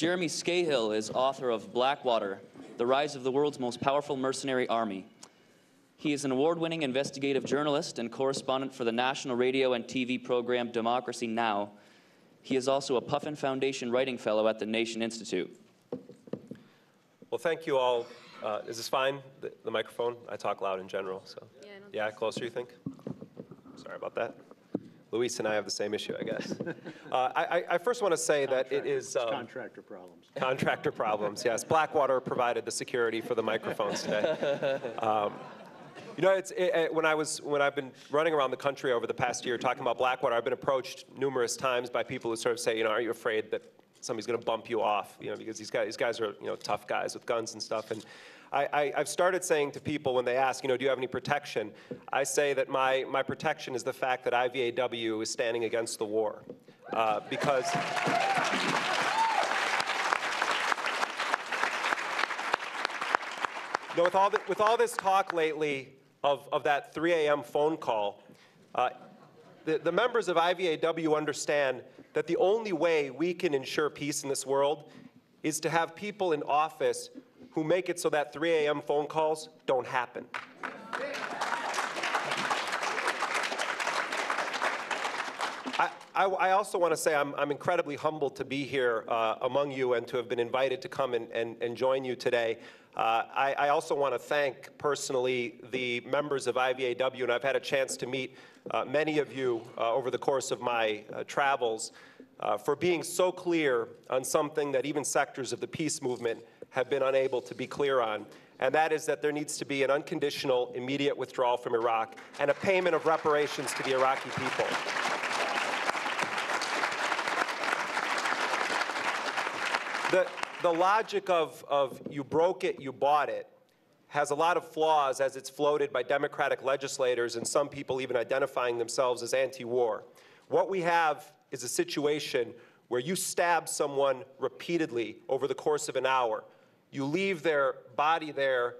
Jeremy Scahill is author of Blackwater, The Rise of the World's Most Powerful Mercenary Army. He is an award-winning investigative journalist and correspondent for the national radio and TV program Democracy Now! He is also a Puffin Foundation Writing Fellow at the Nation Institute. Well, thank you all. Is this fine, the microphone? I talk loud in general, so. Yeah, closer, you think? Sorry about that. Luis and I have the same issue, I guess. I first want to say that it is... contractor problems. Contractor problems, yes. Blackwater provided the security for the microphones today. You know, when I've been running around the country over the past year talking about Blackwater, I've been approached numerous times by people who sort of say, you know, aren't you afraid that somebody's going to bump you off? You know, because these guys are, you know, tough guys with guns and stuff. And I've started saying to people when they ask, you know, do you have any protection? I say that my protection is the fact that IVAW is standing against the war, because. You know, with all this talk lately of that 3 a.m. phone call, the members of IVAW understand that the only way we can ensure peace in this world is to have people in office who make it so that 3 a.m. phone calls don't happen. I also want to say I'm incredibly humbled to be here among you and to have been invited to come and join you today. I also want to thank personally the members of IVAW, and I've had a chance to meet many of you over the course of my travels, for being so clear on something that even sectors of the peace movement have been unable to be clear on, and that is that there needs to be an unconditional, immediate withdrawal from Iraq and a payment of reparations to the Iraqi people. The logic of you broke it, you bought it, has a lot of flaws as it's floated by Democratic legislators and some people even identifying themselves as anti-war. What we have is a situation where you stab someone repeatedly over the course of an hour. You leave their body there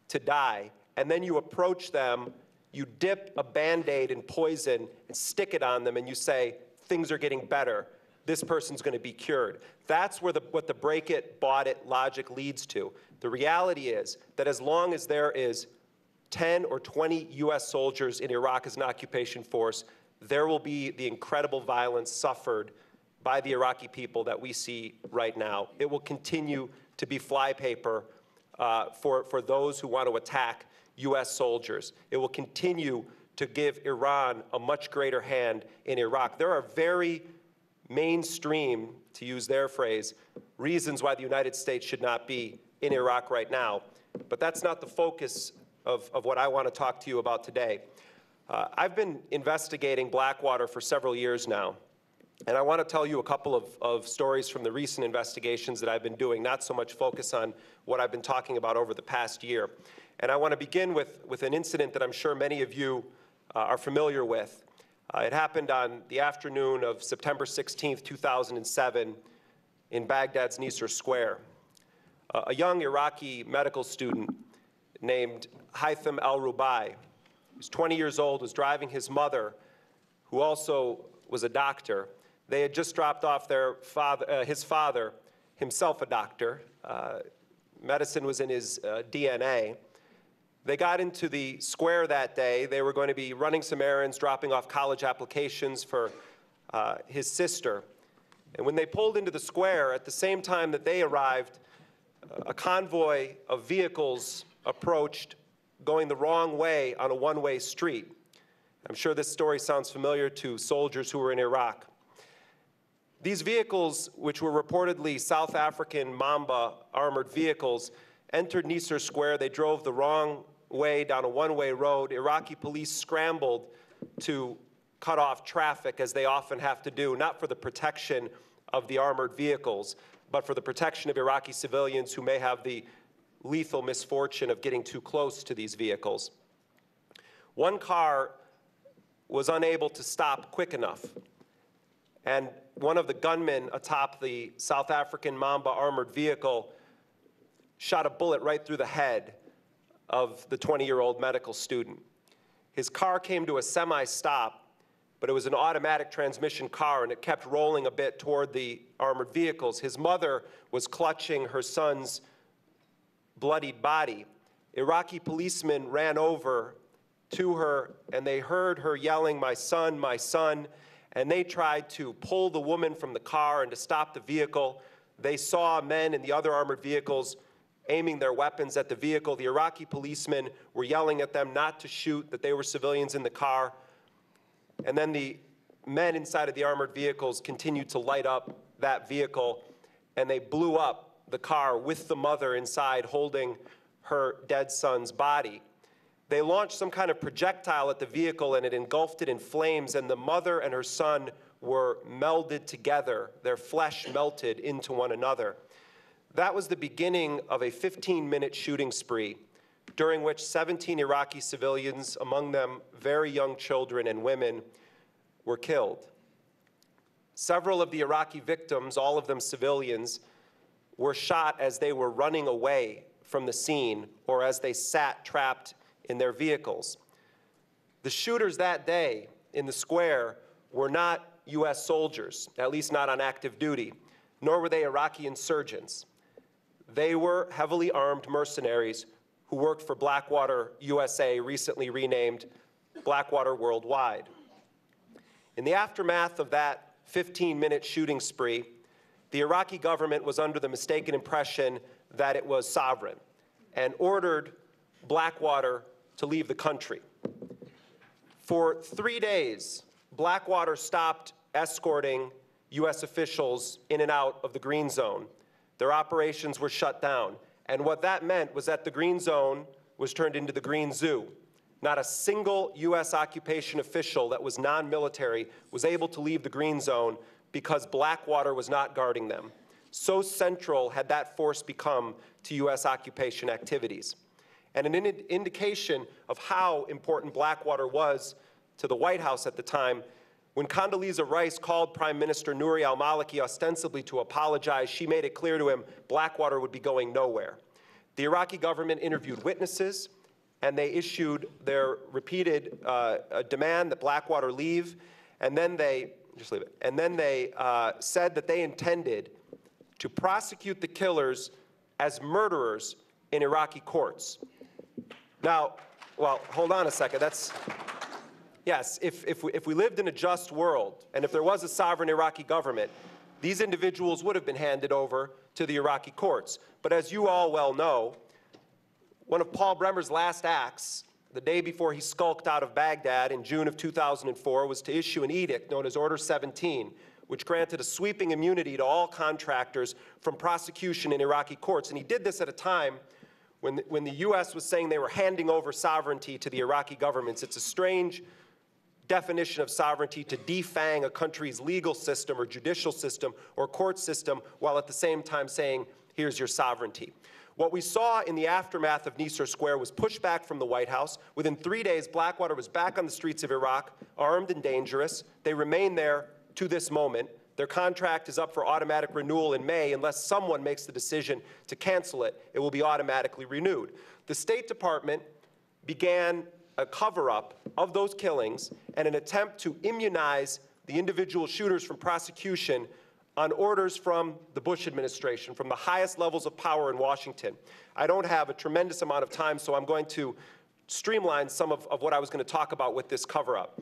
to die, and then you approach them, you dip a Band-Aid in poison and stick it on them, and you say, things are getting better. This person's going to be cured. That's where what the break it, bought it logic leads to. The reality is that as long as there is 10 or 20 US soldiers in Iraq as an occupation force, there will be the incredible violence suffered by the Iraqi people that we see right now. It will continue to be flypaper for those who want to attack US soldiers. It will continue to give Iran a much greater hand in Iraq. There are very mainstream, to use their phrase, reasons why the United States should not be in Iraq right now. But that's not the focus of what I want to talk to you about today. I've been investigating Blackwater for several years now, and I want to tell you a couple of stories from the recent investigations that I've been doing, not so much focus on what I've been talking about over the past year. And I want to begin with an incident that I'm sure many of you are familiar with. It happened on the afternoon of September 16th, 2007 in Baghdad's Nisour Square. A young Iraqi medical student named Haitham al-Rubai, who's 20 years old, was driving his mother, who also was a doctor. They had just dropped off his father, himself a doctor. Medicine was in his DNA. They got into the square that day. They were going to be running some errands, dropping off college applications for his sister. And when they pulled into the square, at the same time that they arrived, a convoy of vehicles approached going the wrong way on a one-way street. I'm sure this story sounds familiar to soldiers who were in Iraq. These vehicles, which were reportedly South African Mamba armored vehicles, entered Nisour Square. They drove the wrong way down a one-way road. Iraqi police scrambled to cut off traffic, as they often have to do, not for the protection of the armored vehicles, but for the protection of Iraqi civilians who may have the lethal misfortune of getting too close to these vehicles. One car was unable to stop quick enough, and one of the gunmen atop the South African Mamba armored vehicle shot a bullet right through the head of the 20-year-old medical student. His car came to a semi-stop, but it was an automatic transmission car, and it kept rolling a bit toward the armored vehicles. His mother was clutching her son's bloodied body. Iraqi policemen ran over to her, and they heard her yelling, my son, and they tried to pull the woman from the car and to stop the vehicle. They saw men in the other armored vehicles aiming their weapons at the vehicle. The Iraqi policemen were yelling at them not to shoot, that they were civilians in the car. And then the men inside of the armored vehicles continued to light up that vehicle, and they blew up the car with the mother inside holding her dead son's body. They launched some kind of projectile at the vehicle, and it engulfed it in flames, and the mother and her son were melded together. Their flesh melted into one another. That was the beginning of a 15-minute shooting spree, during which 17 Iraqi civilians, among them very young children and women, were killed. Several of the Iraqi victims, all of them civilians, were shot as they were running away from the scene or as they sat trapped in their vehicles. The shooters that day in the square were not US soldiers, at least not on active duty, nor were they Iraqi insurgents. They were heavily armed mercenaries who worked for Blackwater USA, recently renamed Blackwater Worldwide. In the aftermath of that 15-minute shooting spree, the Iraqi government was under the mistaken impression that it was sovereign and ordered Blackwater to leave the country. For 3 days, Blackwater stopped escorting US officials in and out of the Green Zone. Their operations were shut down. And what that meant was that the Green Zone was turned into the Green Zoo. Not a single US occupation official that was non-military was able to leave the Green Zone because Blackwater was not guarding them. So central had that force become to US occupation activities. And an indication of how important Blackwater was to the White House at the time, when Condoleezza Rice called Prime Minister Nouri al-Maliki ostensibly to apologize, she made it clear to him Blackwater would be going nowhere. The Iraqi government interviewed witnesses, and they issued their repeated demand that Blackwater leave, and then they, said that they intended to prosecute the killers as murderers in Iraqi courts. Now, well, hold on a second. Yes, if we lived in a just world, and if there was a sovereign Iraqi government, these individuals would have been handed over to the Iraqi courts. But as you all well know, one of Paul Bremer's last acts, the day before he skulked out of Baghdad in June of 2004, was to issue an edict known as Order 17, which granted a sweeping immunity to all contractors from prosecution in Iraqi courts. And he did this at a time when the US was saying they were handing over sovereignty to the Iraqi governments. It's a strange definition of sovereignty to defang a country's legal system or judicial system or court system while at the same time saying, here's your sovereignty. What we saw in the aftermath of Nisour Square was pushback from the White House. Within 3 days, Blackwater was back on the streets of Iraq, armed and dangerous. They remain there to this moment. Their contract is up for automatic renewal in May. Unless someone makes the decision to cancel it, it will be automatically renewed. The State Department began a cover-up of those killings and an attempt to immunize the individual shooters from prosecution on orders from the Bush administration, from the highest levels of power in Washington. I don't have a tremendous amount of time, so I'm going to streamline some of what I was going to talk about with this cover-up.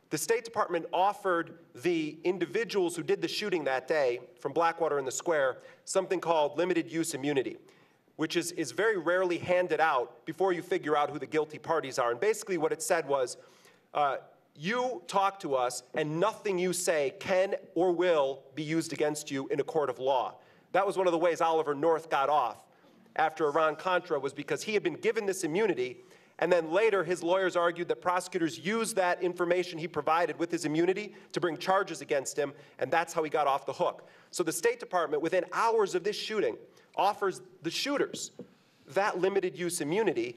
The State Department offered the individuals who did the shooting that day from Blackwater in the Square something called limited use immunity, which is very rarely handed out before you figure out who the guilty parties are. And basically what it said was, you talk to us, and nothing you say can or will be used against you in a court of law. That was one of the ways Oliver North got off after Iran-Contra, was because he had been given this immunity, and then later his lawyers argued that prosecutors used that information he provided with his immunity to bring charges against him, and that's how he got off the hook. So the State Department, within hours of this shooting, offers the shooters that limited use immunity.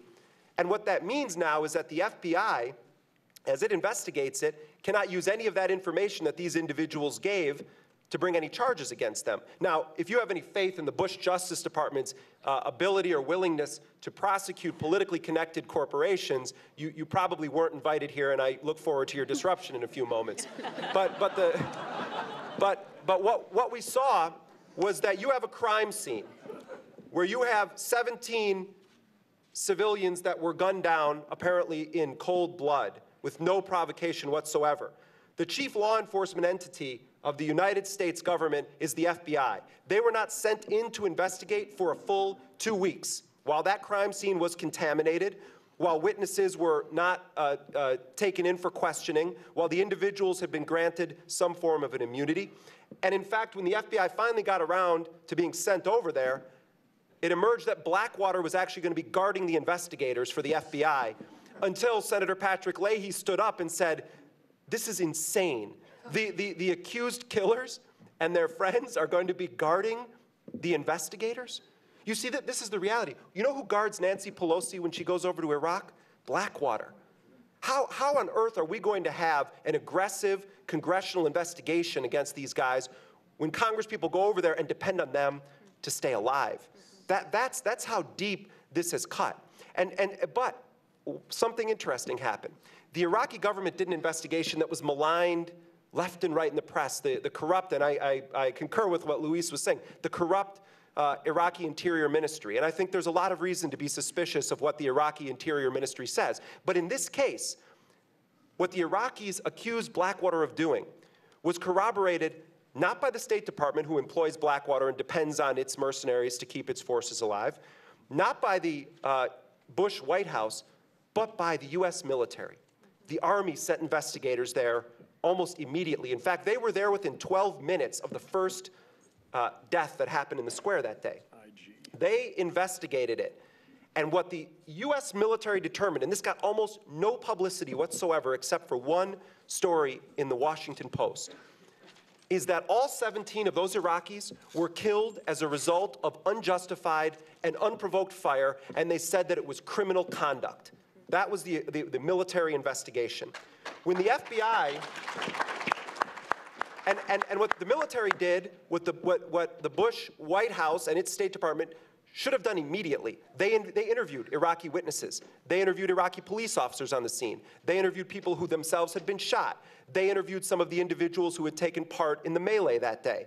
And what that means now is that the FBI, as it investigates it, cannot use any of that information that these individuals gave to bring any charges against them. Now, if you have any faith in the Bush Justice Department's ability or willingness to prosecute politically connected corporations, you probably weren't invited here, and I look forward to your disruption in a few moments. But what we saw was that you have a crime scene where you have 17 civilians that were gunned down, apparently in cold blood, with no provocation whatsoever. The chief law enforcement entity of the United States government is the FBI. They were not sent in to investigate for a full 2 weeks. While that crime scene was contaminated, while witnesses were not taken in for questioning, while the individuals had been granted some form of an immunity. And in fact, when the FBI finally got around to being sent over there, it emerged that Blackwater was actually going to be guarding the investigators for the FBI until Senator Patrick Leahy stood up and said, "This is insane. The accused killers and their friends are going to be guarding the investigators?" You see that this is the reality. You know who guards Nancy Pelosi when she goes over to Iraq? Blackwater. How on earth are we going to have an aggressive congressional investigation against these guys when Congress people go over there and depend on them to stay alive? That's how deep this has cut. But something interesting happened. The Iraqi government did an investigation that was maligned left and right in the press. The corrupt, and I concur with what Luis was saying, the corrupt Iraqi Interior Ministry. And I think there's a lot of reason to be suspicious of what the Iraqi Interior Ministry says. But in this case, what the Iraqis accused Blackwater of doing was corroborated not by the State Department, who employs Blackwater and depends on its mercenaries to keep its forces alive, not by the Bush White House, but by the US military. The Army sent investigators there almost immediately. In fact, they were there within 12 minutes of the first death that happened in the square that day. They investigated it. And what the US military determined, and this got almost no publicity whatsoever except for one story in the Washington Post, is that all 17 of those Iraqis were killed as a result of unjustified and unprovoked fire, and they said that it was criminal conduct. That was the military investigation. When the FBI, and what the military did, what the Bush White House and its State Department should have done immediately, they interviewed Iraqi witnesses. They interviewed Iraqi police officers on the scene. They interviewed people who themselves had been shot. They interviewed some of the individuals who had taken part in the melee that day.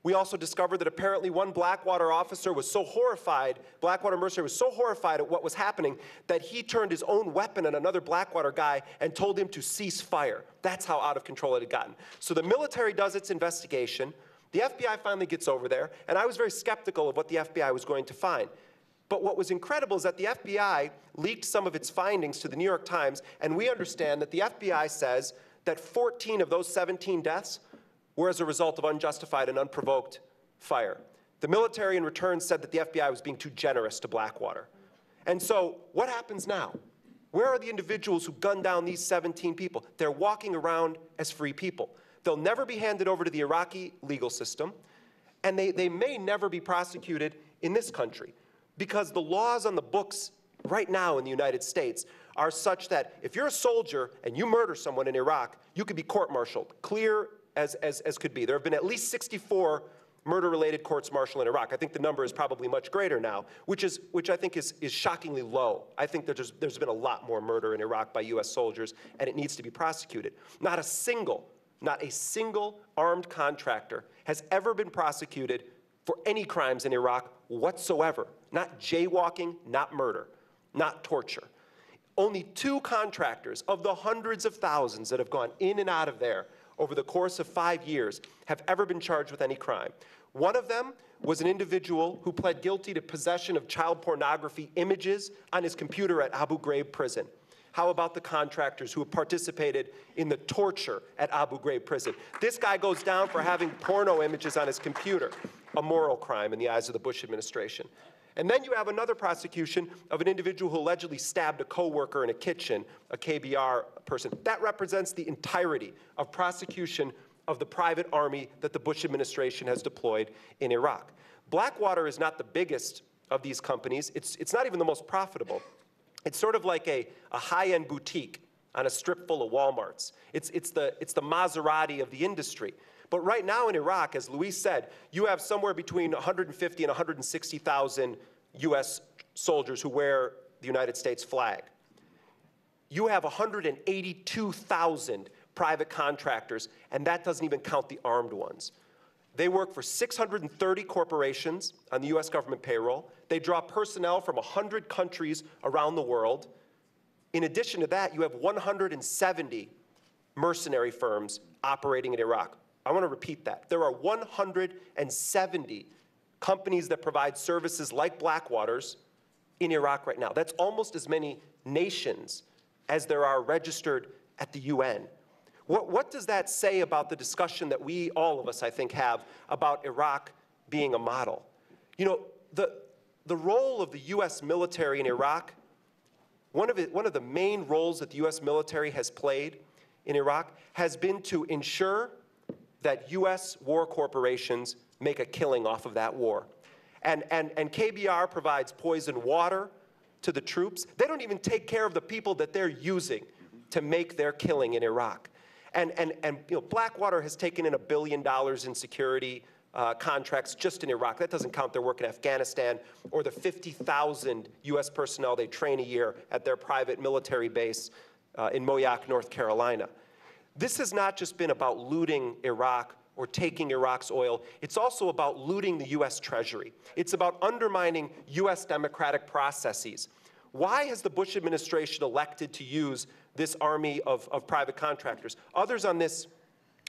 We also discovered that apparently one Blackwater officer was so horrified, Blackwater mercenary was so horrified at what was happening that he turned his own weapon on another Blackwater guy and told him to cease fire. That's how out of control it had gotten. So the military does its investigation. The FBI finally gets over there, and I was very skeptical of what the FBI was going to find. But what was incredible is that the FBI leaked some of its findings to the New York Times, and we understand that the FBI says that 14 of those 17 deaths were as a result of unjustified and unprovoked fire. The military in return said that the FBI was being too generous to Blackwater. And so what happens now? Where are the individuals who gunned down these 17 people? They're walking around as free people. They'll never be handed over to the Iraqi legal system, and they may never be prosecuted in this country because the laws on the books right now in the United States are such that if you're a soldier and you murder someone in Iraq, you could be court-martialed, clear as could be. There have been at least 64 murder-related courts-martial in Iraq. I think the number is probably much greater now, which I think is shockingly low. I think that there's been a lot more murder in Iraq by US soldiers, and it needs to be prosecuted. Not a single armed contractor has ever been prosecuted for any crimes in Iraq whatsoever. Not jaywalking, not murder, not torture. Only 2 contractors of the hundreds of thousands that have gone in and out of there over the course of 5 years have ever been charged with any crime. One of them was an individual who pled guilty to possession of child pornography images on his computer at Abu Ghraib prison. How about the contractors who participated in the torture at Abu Ghraib prison? This guy goes down for having porno images on his computer, a moral crime in the eyes of the Bush administration. And then you have another prosecution of an individual who allegedly stabbed a coworker in a kitchen, a KBR person. That represents the entirety of prosecution of the private army that the Bush administration has deployed in Iraq. Blackwater is not the biggest of these companies. It's not even the most profitable. It's sort of like a high-end boutique on a strip full of Walmarts. It's the Maserati of the industry. But right now in Iraq, as Luis said, you have somewhere between 150 and 160,000 US soldiers who wear the United States flag. You have 182,000 private contractors, and that doesn't even count the armed ones. They work for 630 corporations on the US government payroll. They draw personnel from 100 countries around the world. In addition to that, you have 170 mercenary firms operating in Iraq. I want to repeat that. There are 170 companies that provide services like Blackwater's in Iraq right now. That's almost as many nations as there are registered at the UN. What does that say about the discussion that we, all of us, I think, have about Iraq being a model? You know, the role of the US military in Iraq, one of the main roles that the US military has played in Iraq has been to ensure that US war corporations make a killing off of that war. And KBR provides poison water to the troops. They don't even take care of the people that they're using to make their killing in Iraq. And you know, Blackwater has taken in $1 billion in security contracts just in Iraq. That doesn't count their work in Afghanistan or the 50,000 US personnel they train a year at their private military base in Moyac, North Carolina. This has not just been about looting Iraq or taking Iraq's oil. It's also about looting the US Treasury. It's about undermining US democratic processes. Why has the Bush administration elected to use this army of private contractors? Others on this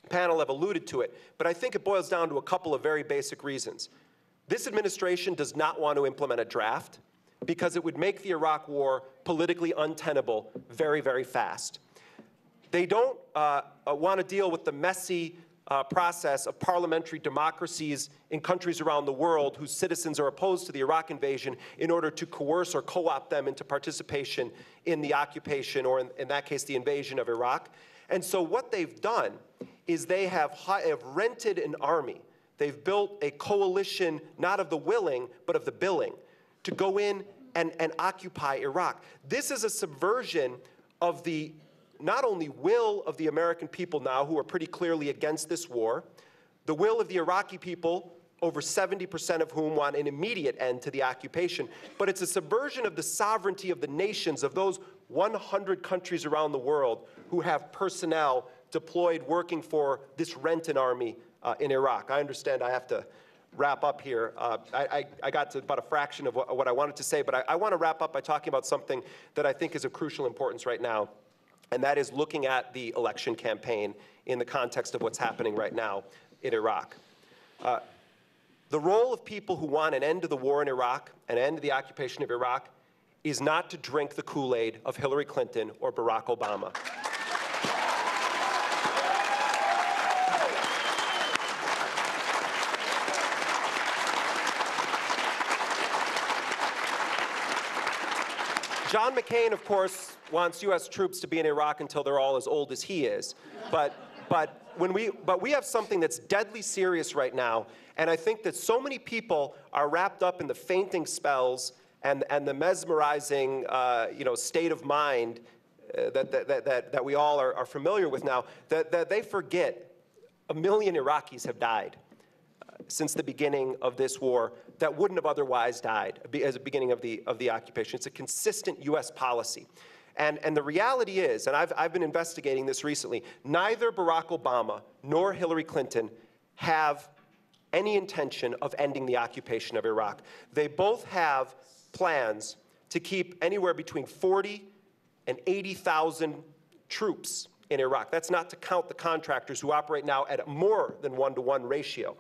panel have alluded to it, but I think it boils down to a couple of very basic reasons. This administration does not want to implement a draft because it would make the Iraq war politically untenable very, very fast. They don't want to deal with the messy process of parliamentary democracies in countries around the world whose citizens are opposed to the Iraq invasion in order to coerce or co-opt them into participation in the occupation, or in that case, the invasion of Iraq. And so what they've done is they have rented an army. They've built a coalition, not of the willing, but of the billing, to go in and occupy Iraq. This is a subversion of the not only will of the American people now, who are pretty clearly against this war, the will of the Iraqi people, over 70% of whom want an immediate end to the occupation, but it's a subversion of the sovereignty of the nations, of those 100 countries around the world who have personnel deployed working for this rented army in Iraq. I understand I have to wrap up here. I got to about a fraction of what I wanted to say, but I want to wrap up by talking about something that I think is of crucial importance right now, and that is looking at the election campaign in the context of what's happening right now in Iraq. The role of people who want an end to the war in Iraq, an end to the occupation of Iraq, is not to drink the Kool-Aid of Hillary Clinton or Barack Obama. John McCain, of course, wants U.S. troops to be in Iraq until they're all as old as he is. But we have something that's deadly serious right now, and I think that so many people are wrapped up in the fainting spells and the mesmerizing state of mind that we all are familiar with now, that they forget 1 million Iraqis have died since the beginning of this war that wouldn't have otherwise died as the beginning of the occupation. It's a consistent U.S. policy. And the reality is, and I've been investigating this recently, neither Barack Obama nor Hillary Clinton have any intention of ending the occupation of Iraq. They both have plans to keep anywhere between 40 and 80,000 troops in Iraq. That's not to count the contractors who operate now at a more than 1-to-1 ratio.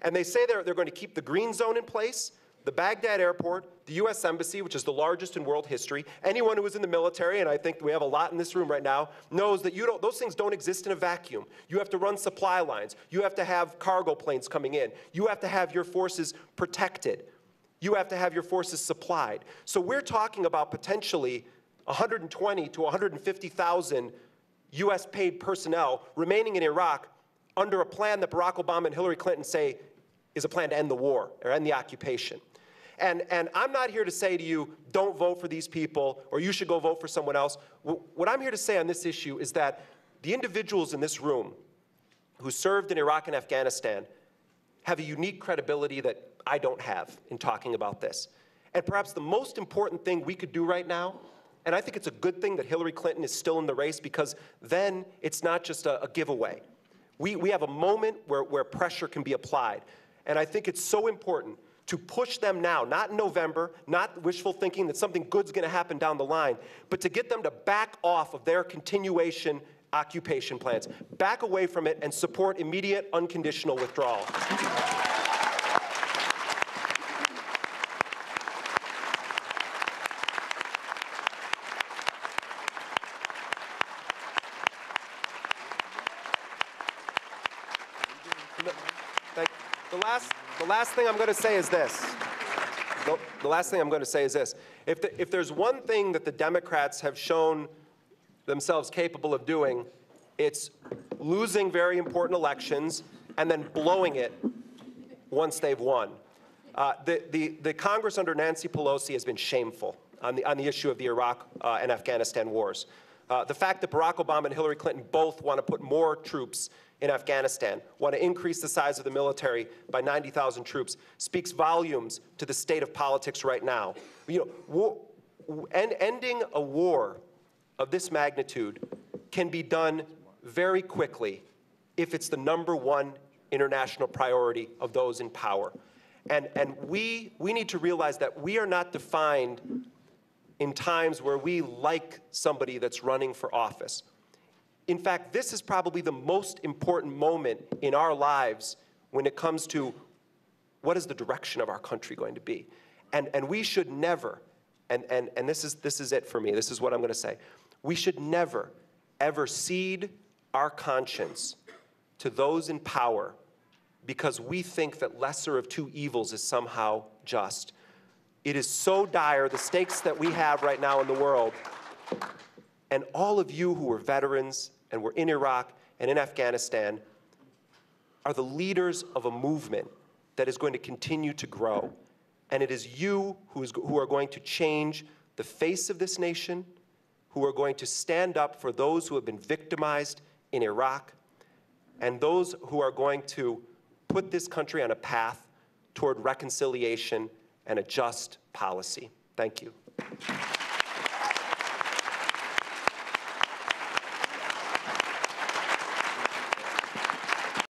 And they say they're going to keep the green zone in place, the Baghdad airport, the U.S. Embassy, which is the largest in world history. Anyone who is in the military, and I think we have a lot in this room right now, knows that those things don't exist in a vacuum. You have to run supply lines. You have to have cargo planes coming in. You have to have your forces protected. You have to have your forces supplied. So we're talking about potentially 120 to 150,000 U.S. paid personnel remaining in Iraq under a plan that Barack Obama and Hillary Clinton say is a plan to end the war or end the occupation. And I'm not here to say to you, don't vote for these people, or you should go vote for someone else. What I'm here to say on this issue is that the individuals in this room who served in Iraq and Afghanistan have a unique credibility that I don't have in talking about this. And perhaps the most important thing we could do right now, and I think it's a good thing that Hillary Clinton is still in the race, because then it's not just a giveaway. We have a moment where pressure can be applied. And I think it's so important to push them now, not in November, not wishful thinking that something good's going to happen down the line, but to get them to back off of their continuation occupation plans, back away from it, and support immediate unconditional withdrawal. The last thing I'm going to say is this. The last thing I'm going to say is this. If there's one thing that the Democrats have shown themselves capable of doing, it's losing very important elections and then blowing it once they've won. The Congress under Nancy Pelosi has been shameful on the issue of the Iraq and Afghanistan wars. The fact that Barack Obama and Hillary Clinton both want to put more troops in Afghanistan, want to increase the size of the military by 90,000 troops, speaks volumes to the state of politics right now. You know, ending a war of this magnitude can be done very quickly if it's the #1 international priority of those in power. And we need to realize that we are not defined in times where we like somebody that's running for office. In fact, this is probably the most important moment in our lives when it comes to what is the direction of our country going to be. And we should never, and this is it for me, this is what I'm going to say, we should never, ever cede our conscience to those in power because we think that lesser of two evils is somehow just. It is so dire, the stakes that we have right now in the world, and all of you who are veterans and were in Iraq and in Afghanistan are the leaders of a movement that is going to continue to grow. And it is you who are going to change the face of this nation, who are going to stand up for those who have been victimized in Iraq, and those who are going to put this country on a path toward reconciliation and a just policy. Thank you.